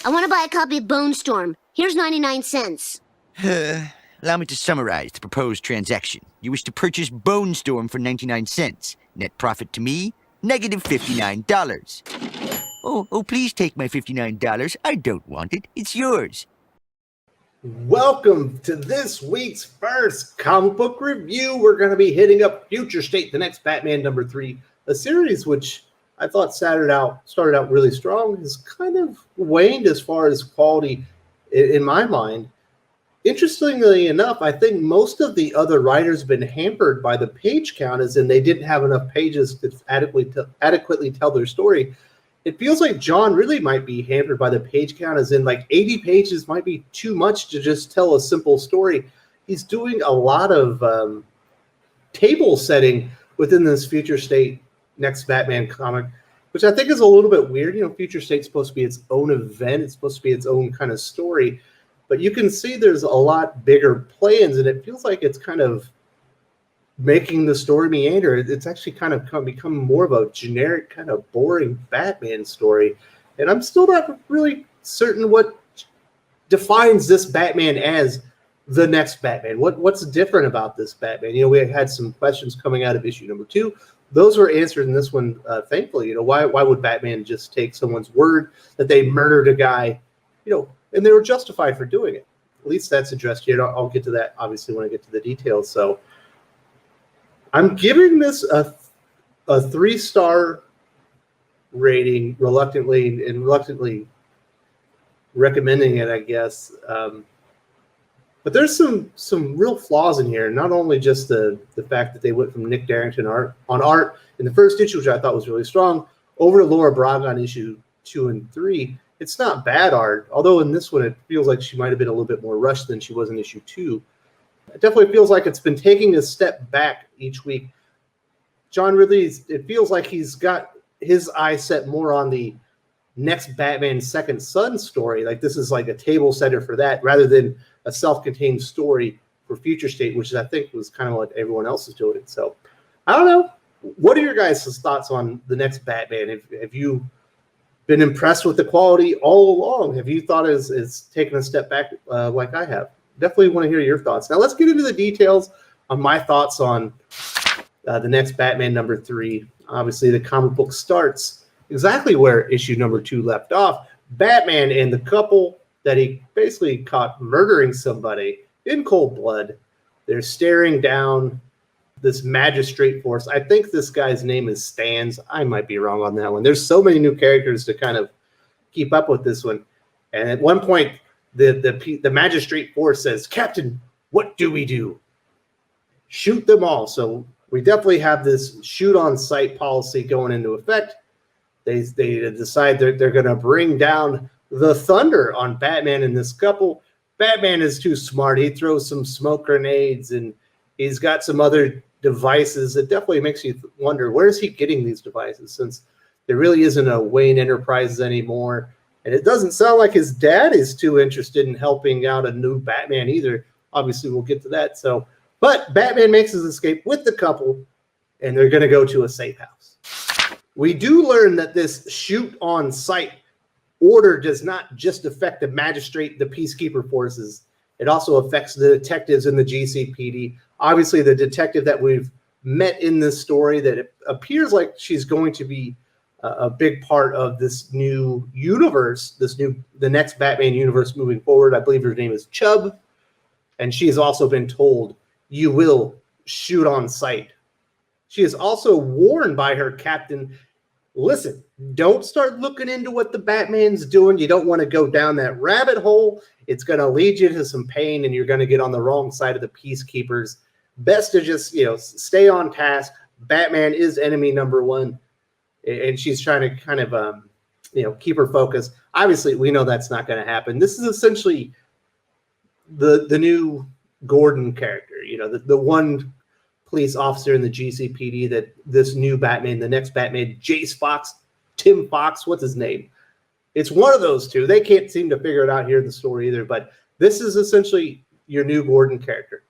I want to buy a copy of Bone Storm. Here's 99 cents. Allow me to summarize the proposed transaction. You wish to purchase Bone Storm for 99 cents. Net profit to me, negative $59. Oh, please take my $59. I don't want it. It's yours. Welcome to this week's first comic book review. We're going to be hitting up Future State, the next Batman #3, a series which I thought started out really strong, has kind of waned as far as quality in my mind. Interestingly enough, I think most of the other writers have been hampered by the page count, as in they didn't have enough pages to adequately tell their story. It feels like John really might be hampered by the page count, as in like 80 pages might be too much to just tell a simple story. He's doing a lot of table setting within this Future State next Batman comic, which I think is a little bit weird. You know, Future State's supposed to be its own event. It's supposed to be its own kind of story. But you can see there's a lot bigger plans, and it feels like it's kind of making the story meander. It's actually kind of become more of a generic, kind of boring Batman story. And I'm still not really certain what defines this Batman as the next Batman. What's different about this Batman? You know, we had some questions coming out of issue #2. Those were answered in this one, thankfully. You know, why would Batman just take someone's word that they murdered a guy? You know, and they were justified for doing it. At least that's addressed here. I'll get to that, obviously, when I get to the details. So I'm giving this a 3-star rating, reluctantly recommending it, I guess. But there's some real flaws in here. Not only just the fact that they went from Nick Derington on art in the first issue, which I thought was really strong, over to Laura Braga on issue 2 and 3. It's not bad art, although in this one it feels like she might have been a little bit more rushed than she was in issue 2. It definitely feels like it's been taking a step back each week. John Ridley, it feels like he's got his eye set more on the next Batman Second Son story. Like this is like a table setter for that, rather than a self-contained story for Future State, which I think was kind of what everyone else is doing. So I don't know. What are your guys' thoughts on the next Batman? Have you been impressed with the quality all along? Have you thought it's taken a step back like I have? Definitely want to hear your thoughts. Now let's get into the details on my thoughts on the next Batman #3. Obviously, the comic book starts exactly where issue #2 left off. Batman and the couple that he basically caught murdering somebody in cold blood. They're staring down this magistrate force. I think this guy's name is Stans. I might be wrong on that one. There's so many new characters to kind of keep up with this one. And at one point, the magistrate force says, "Captain, what do we do?" Shoot them all. So we definitely have this shoot on sight policy going into effect. They decide they're going to bring down the thunder on Batman and this couple. Batman is too smart. He throws some smoke grenades, and he's got some other devices. It definitely makes you wonder, where is he getting these devices, since there really isn't a Wayne Enterprises anymore. And it doesn't sound like his dad is too interested in helping out a new Batman either. Obviously, we'll get to that. But Batman makes his escape with the couple, and they're going to go to a safe house. We do learn that this shoot on sight order does not just affect the magistrate, the Peacekeeper forces. It also affects the detectives in the GCPD. Obviously, the detective that we've met in this story, that it appears like she's going to be a big part of this new universe, the next Batman universe moving forward. I believe her name is Chubb, and she has also been told, "You will shoot on sight." She is also warned by her captain, "Listen, don't start looking into what the Batman's doing. You don't want to go down that rabbit hole. It's going to lead you to some pain, and you're going to get on the wrong side of the Peacekeepers. Best to just, stay on task. Batman is enemy #1." And she's trying to kind of, keep her focus. Obviously, we know that's not going to happen. This is essentially the new Gordon character, the one police officer in the GCPD that this new Batman, the next Batman, Jace Fox, Tim Fox, what's his name? It's one of those two. They can't seem to figure it out here in the story either, but this is essentially your new Gordon character.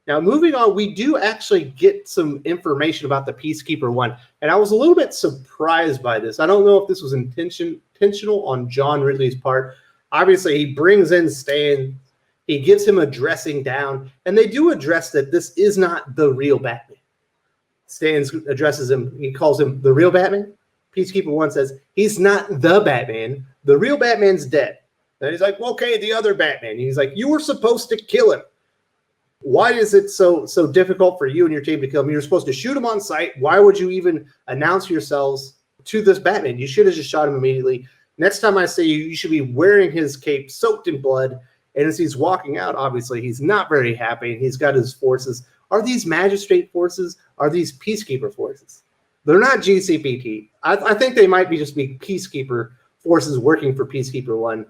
Now, moving on, we do actually get some information about the Peacekeeper one, and I was a little bit surprised by this. I don't know if this was intentional on John Ridley's part. Obviously, he brings in Stan, he gives him a dressing down, and they do address that this is not the real Batman. Stan addresses him, he calls him the real Batman. Peacekeeper 1 says, he's not the Batman, the real Batman's dead. And he's like, well, okay, the other Batman. And he's like, you were supposed to kill him. Why is it so difficult for you and your team to kill him? You're supposed to shoot him on sight. Why would you even announce yourselves to this Batman? You should have just shot him immediately. Next time I say you should be wearing his cape soaked in blood. And as he's walking out, obviously, he's not very happy. And he's got his forces. Are these Magistrate forces? Are these Peacekeeper forces? They're not GCPT. I think they might just be Peacekeeper forces working for Peacekeeper 1.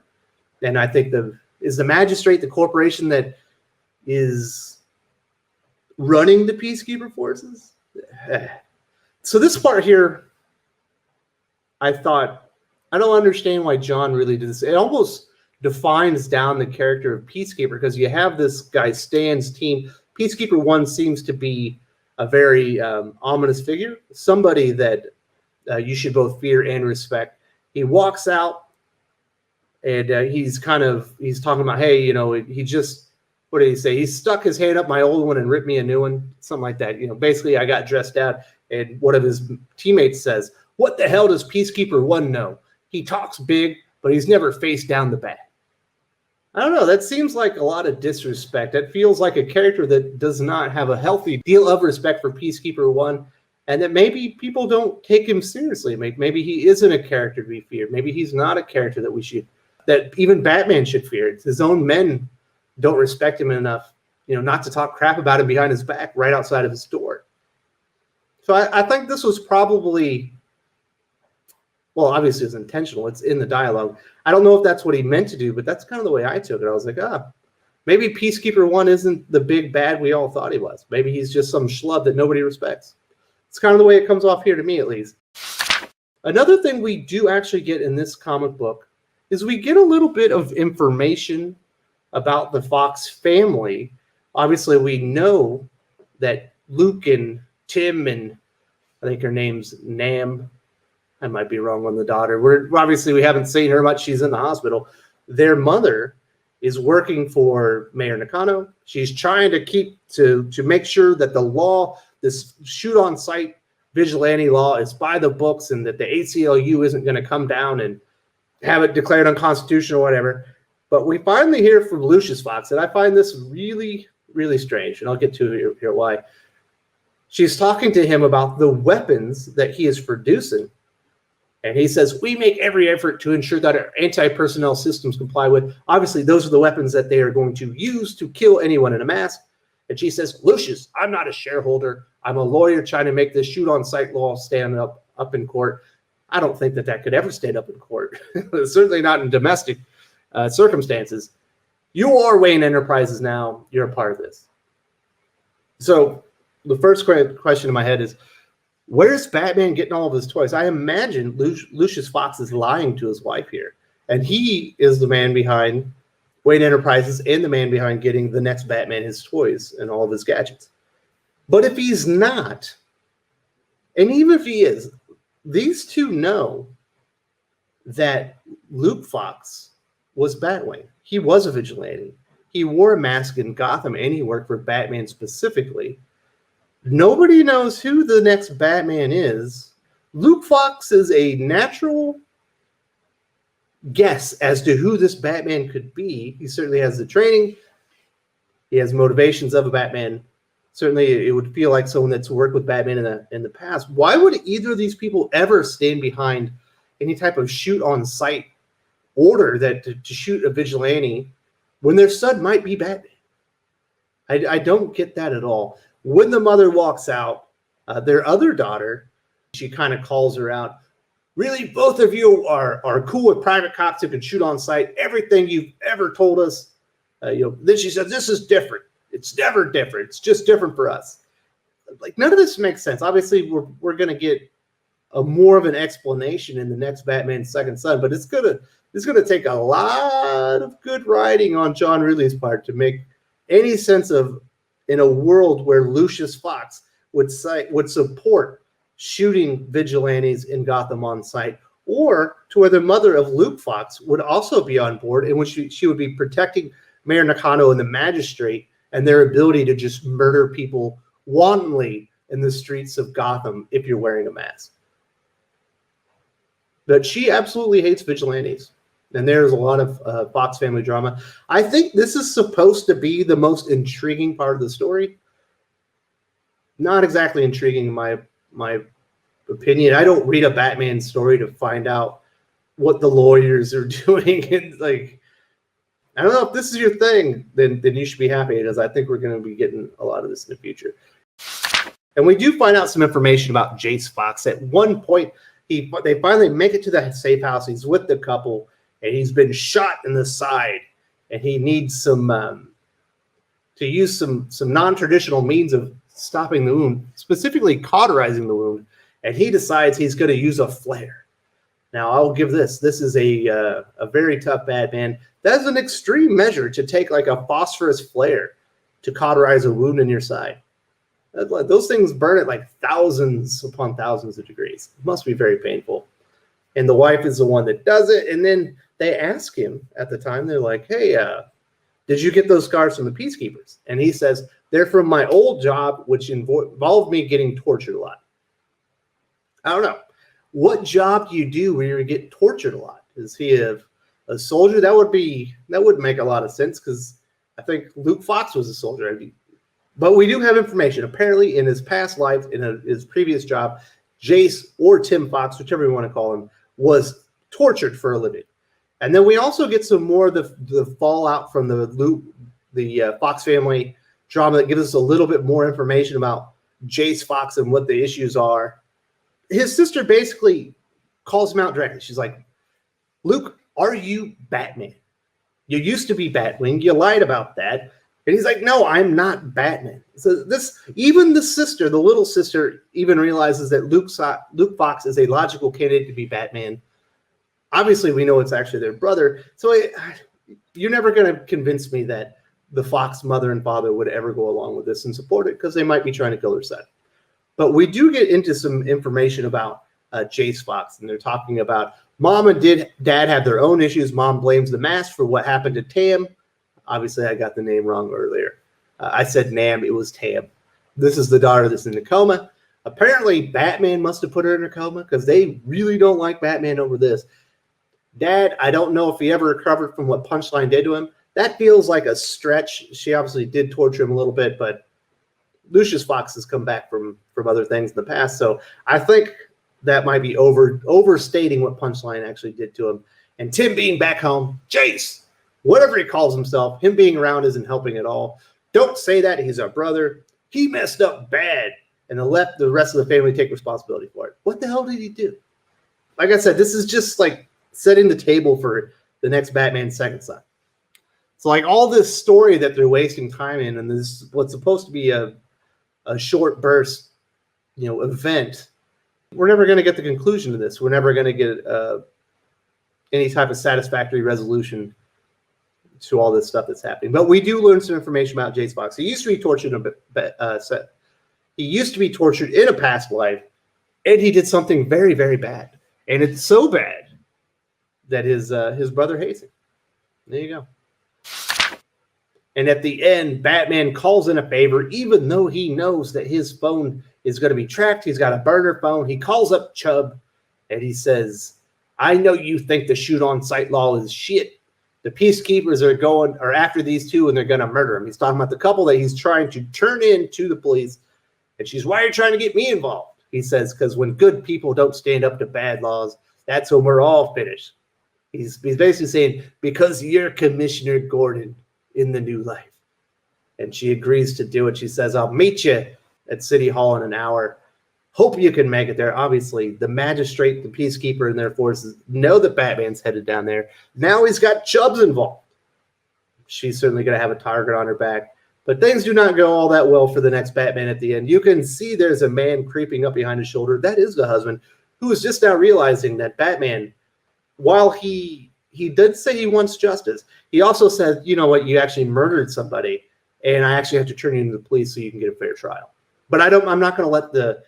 And I think is the Magistrate the corporation that is running the Peacekeeper forces? So this part here, I thought, I don't understand why John really did this. It almost defines down the character of Peacekeeper, because you have this guy, Stan's team. Peacekeeper 1 seems to be a very ominous figure, somebody that you should both fear and respect. He walks out, and he's talking about, hey, he just, what did he say? He stuck his hand up my old one and ripped me a new one, something like that. Basically, I got dressed out, and one of his teammates says, what the hell does Peacekeeper 1 know? He talks big, but he's never faced down the bat. I don't know. That seems like a lot of disrespect. That feels like a character that does not have a healthy deal of respect for Peacekeeper 1, and that maybe people don't take him seriously. Maybe he isn't a character to be feared. Maybe he's not a character that even Batman should fear. His own men don't respect him enough, not to talk crap about him behind his back right outside of his door. So I think this was probably, well, obviously it's intentional. It's in the dialogue. I don't know if that's what he meant to do, but that's kind of the way I took it. I was like, maybe Peacekeeper 1 isn't the big bad we all thought he was. Maybe he's just some schlub that nobody respects. It's kind of the way it comes off here to me, at least. Another thing we do actually get in this comic book is we get a little bit of information about the Fox family. Obviously, we know that Luke and Tim, and I think her name's Nam, I might be wrong on the daughter. We haven't seen her much. She's in the hospital. Their mother is working for Mayor Nakano. She's trying to make sure that the law, this shoot on sight vigilante law, is by the books, and that the ACLU isn't going to come down and have it declared unconstitutional or whatever. But we finally hear from Lucius Fox, and I find this really, really strange, and I'll get to here why. She's talking to him about the weapons that he is producing. And he says, we make every effort to ensure that our anti-personnel systems comply with. Obviously, those are the weapons that they are going to use to kill anyone in a mask. And she says, Lucius, I'm not a shareholder. I'm a lawyer trying to make this shoot-on-sight law stand up in court. I don't think that could ever stand up in court. Certainly not in domestic circumstances. You are Wayne Enterprises now. You're a part of this. So the first question in my head is, where's Batman getting all of his toys? I imagine Lucius Fox is lying to his wife here. And he is the man behind Wayne Enterprises and the man behind getting the next Batman his toys and all of his gadgets. But if he's not, and even if he is, these two know that Luke Fox was Batwing. He was a vigilante. He wore a mask in Gotham, and he worked for Batman specifically. Nobody knows who the next Batman is. Luke Fox is a natural guess as to who this Batman could be. He certainly has the training. He has motivations of a Batman. Certainly, it would feel like someone that's worked with Batman in the past. Why would either of these people ever stand behind any type of shoot-on-sight order that to shoot a vigilante when their son might be Batman? I don't get that at all. When the mother walks out, their other daughter, she kind of calls her out. Really, both of you are cool with private cops who can shoot on sight. Everything you've ever told us. Then she says, this is different. It's never different. It's just different for us. Like, none of this makes sense. Obviously, we're going to get a more of an explanation in the next Batman Second Son, but it's gonna take a lot of good writing on John Ridley's part to make any sense of in a world where Lucius Fox would support shooting vigilantes in Gotham on sight, or to where the mother of Luke Fox would also be on board, in which she would be protecting Mayor Nakano and the Magistrate and their ability to just murder people wantonly in the streets of Gotham if you're wearing a mask. But she absolutely hates vigilantes. And there's a lot of Fox family drama. I think this is supposed to be the most intriguing part of the story. Not exactly intriguing in my opinion. I don't read a Batman story to find out what the lawyers are doing. And like, I don't know if this is your thing, then you should be happy, because I think we're going to be getting a lot of this in the future. And we do find out some information about Jace Fox. At one point, they finally make it to the safe house. He's with the couple, and he's been shot in the side, and he needs some to use some non-traditional means of stopping the wound, specifically cauterizing the wound. And he decides he's going to use a flare. Now, I'll give this. This is a very tough Batman. That's an extreme measure to take like a phosphorus flare to cauterize a wound in your side. Those things burn at like thousands upon thousands of degrees. It must be very painful. And the wife is the one that does it. And then they ask him at the time, they're like, hey, did you get those scars from the Peacekeepers? And he says, they're from my old job, which involved me getting tortured a lot. I don't know. What job do you do where you get tortured a lot? Is he a soldier? That would make a lot of sense, because I think Luke Fox was a soldier. But we do have information. Apparently, in his past life, in his previous job, Jace, or Tim Fox, whichever you want to call him, was tortured for a living. And then we also get some more of the fallout from the Fox family drama that gives us a little bit more information about Jace Fox and what the issues are. His sister basically calls him out directly. She's like, Luke, are you Batman? You used to be Batwing. You lied about that. And he's like, no, I'm not Batman. So even the sister, the little sister, even realizes that Luke Fox is a logical candidate to be Batman. Obviously, we know it's actually their brother. So you're never going to convince me that the Fox mother and father would ever go along with this and support it, because they might be trying to kill their son. But we do get into some information about Jace Fox, and they're talking about mom and dad have their own issues. Mom blames the mask for what happened to Tam. Obviously, I got the name wrong earlier. I said Nam. It was Tam. This is the daughter that's in a coma. Apparently, Batman must have put her in a coma, because they really don't like Batman over this. Dad, I don't know if he ever recovered from what Punchline did to him. That feels like a stretch. She obviously did torture him a little bit, but Lucius Fox has come back from other things in the past. So I think that might be overstating what Punchline actually did to him. And Tim being back home, Jace, whatever he calls himself, him being around isn't helping at all. Don't say that. He's our brother. He messed up bad and let the rest of the family take responsibility for it. What the hell did he do? Like I said, this is just like setting the table for the next Batman second son. So like all this story that they're wasting time in, and this what's supposed to be a short burst, event, we're never going to get the conclusion to this. We're never going to get any type of satisfactory resolution to all this stuff that's happening. But we do learn some information about Jace Fox. He used to be tortured he used to be tortured in a past life, and he did something very, very bad. And it's so bad that his brother hates him. There you go. And at the end, Batman calls in a favor, even though he knows that his phone is going to be tracked. He's got a burner phone. He calls up Chubb, and he says, I know you think the shoot-on-sight law is shit. The Peacekeepers are after these two, and they're going to murder him. He's talking about the couple that he's trying to turn in to the police. And she's, why are you trying to get me involved? He says, because when good people don't stand up to bad laws, that's when we're all finished. He's basically saying, because you're Commissioner Gordon in the new life. And she agrees to do it. She says, I'll meet you at City Hall in an hour. Hope you can make it there. Obviously, the Magistrate, the Peacekeeper, and their forces know that Batman's headed down there. Now he's got Chubbs involved. She's certainly going to have a target on her back. But things do not go all that well for the next Batman at the end. You can see there's a man creeping up behind his shoulder. That is the husband, who is just now realizing that Batman, while he did say he wants justice, he also said, you know what, you actually murdered somebody. and I actually have to turn you into the police so you can get a fair trial. But I'm not going to let the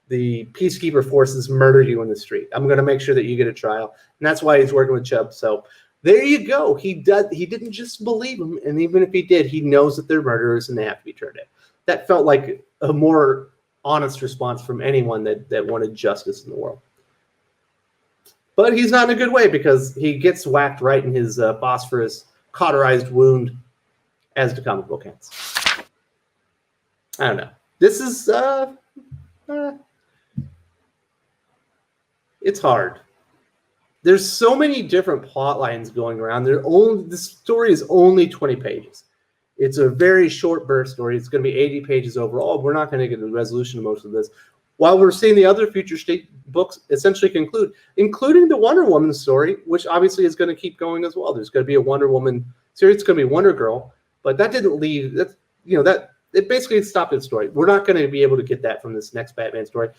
Peacekeeper forces murder you in the street. I'm going to make sure that you get a trial, and that's why he's working with Chubb. So there you go. He didn't just believe him, and even if he did, he knows that they're murderers and they have to be turned in. That felt like a more honest response from anyone that wanted justice in the world. But he's not in a good way because he gets whacked right in his phosphorus cauterized wound, as the comic book ends. I don't know. This is it's hard. There's so many different plot lines going around. This story is only 20 pages. It's a very short burst story. It's going to be 80 pages overall. We're not going to get a resolution to most of this. While we're seeing the other Future State books essentially conclude, including the Wonder Woman story, which obviously is going to keep going as well. There's going to be a Wonder Woman series. It's going to be Wonder Girl, but that didn't leave. That it basically stopped its story. We're not going to be able to get that from this next Batman story.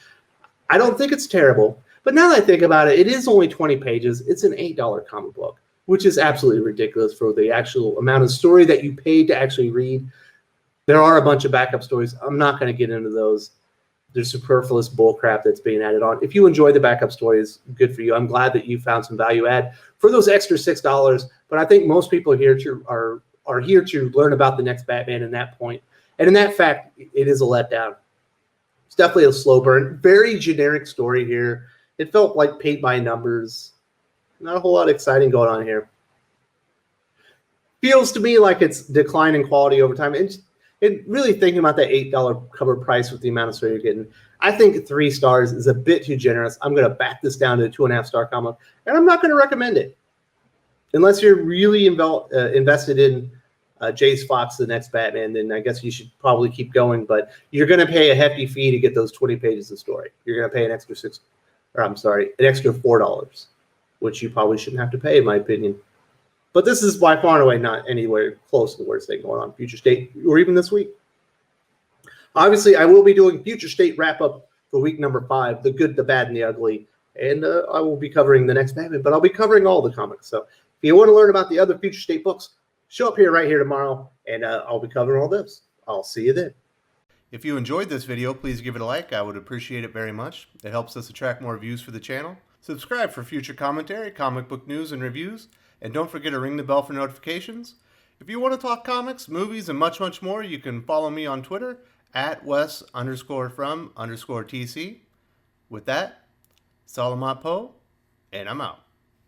I don't think it's terrible, but now that I think about it, it is only 20 pages. It's an $8 comic book, which is absolutely ridiculous for the actual amount of story that you paid to actually read. There are a bunch of backup stories. I'm not going to get into those. There's superfluous bullcrap that's being added on. If you enjoy the backup stories, good for you. I'm glad that you found some value add for those extra $6. But I think most people here are here to learn about the next Batman in that point. And in that fact, it is a letdown. It's definitely a slow burn. Very generic story here. It felt like paint by numbers. Not a whole lot of exciting going on here. Feels to me like it's declining quality over time. And really thinking about that $8 cover price with the amount of story you're getting, I think 3 stars is a bit too generous. I'm going to back this down to a 2.5-star comic, and I'm not going to recommend it. Unless you're really invested in Jace Fox, the next Batman, then I guess you should probably keep going. But you're going to pay a hefty fee to get those 20 pages of story. You're going to pay an extra $4, which you probably shouldn't have to pay, in my opinion. But this is by far and away not anywhere close to the worst thing going on in Future State or even this week. Obviously, I will be doing Future State wrap-up for week number 5, the good, the bad, and the ugly. And I will be covering the next Batman, but I'll be covering all the comics. So if you want to learn about the other Future State books, show up here right here tomorrow, and I'll be covering all this. I'll see you then. If you enjoyed this video, please give it a like. I would appreciate it very much. It helps us attract more views for the channel. Subscribe for future commentary, comic book news, and reviews. And don't forget to ring the bell for notifications. If you want to talk comics, movies, and much, much more, you can follow me on Twitter at Wes_from_TC. With that, Salamat Po, and I'm out.